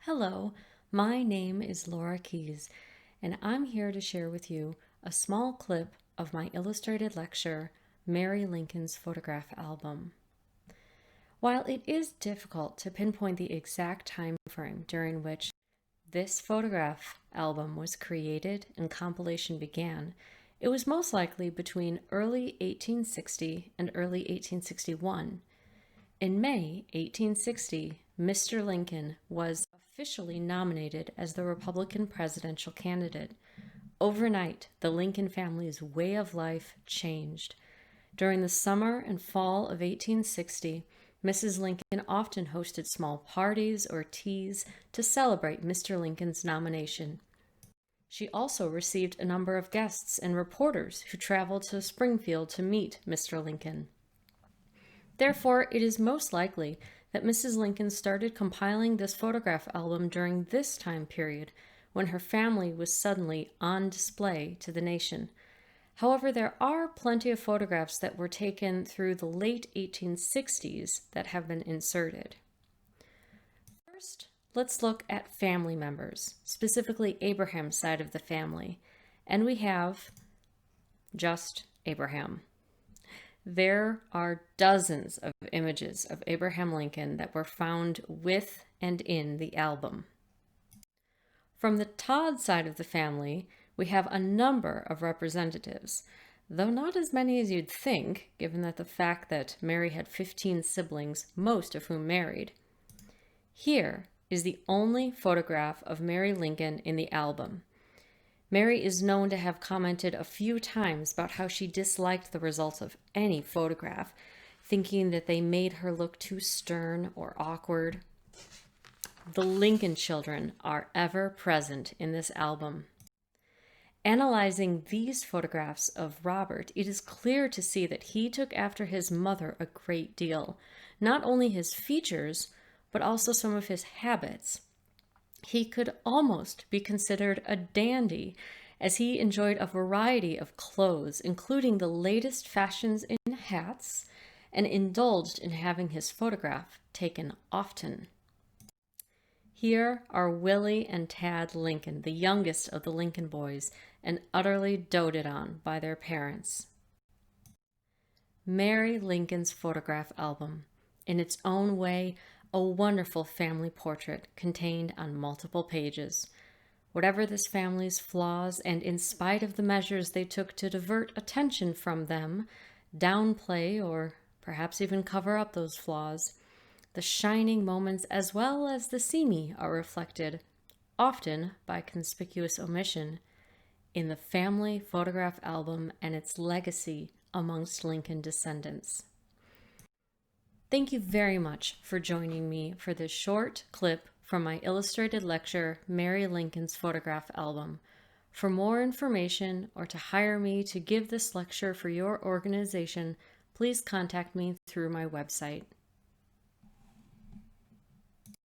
Hello, my name is Laura Keys, and I'm here to share with you a small clip of my illustrated lecture, Mary Lincoln's Photograph Album. While it is difficult to pinpoint the exact time frame during which this photograph album was created and compilation began, it was most likely between early 1860 and early 1861. In May 1860, Mr. Lincoln was officially nominated as the Republican presidential candidate. Overnight, the Lincoln family's way of life changed. During the summer and fall of 1860, Mrs. Lincoln often hosted small parties or teas to celebrate Mr. Lincoln's nomination. She also received a number of guests and reporters who traveled to Springfield to meet Mr. Lincoln. Therefore, it is most likely that Mrs. Lincoln started compiling this photograph album during this time period when her family was suddenly on display to the nation. However, there are plenty of photographs that were taken through the late 1860s that have been inserted. First, let's look at family members, specifically Abraham's side of the family. And we have just Abraham. There are dozens of images of Abraham Lincoln that were found with and in the album. From the Todd side of the family, we have a number of representatives, though not as many as you'd think, given that the fact that Mary had 15 siblings, most of whom married. Here is the only photograph of Mary Lincoln in the album. Mary is known to have commented a few times about how she disliked the results of any photograph, thinking that they made her look too stern or awkward. The Lincoln children are ever present in this album. Analyzing these photographs of Robert, it is clear to see that he took after his mother a great deal, not only his features, but also some of his habits. He could almost be considered a dandy, as he enjoyed a variety of clothes, including the latest fashions in hats, and indulged in having his photograph taken often. Here are Willie and Tad Lincoln, the youngest of the Lincoln boys, and utterly doted on by their parents. Mary Lincoln's photograph album, in its own way, a wonderful family portrait contained on multiple pages. Whatever this family's flaws, and in spite of the measures they took to divert attention from them, downplay, or perhaps even cover up those flaws, the shining moments as well as the seamy are reflected, often by conspicuous omission, in the family photograph album and its legacy amongst Lincoln descendants. Thank you very much for joining me for this short clip from my illustrated lecture, Mary Lincoln's Photograph Album. For more information or to hire me to give this lecture for your organization, please contact me through my website.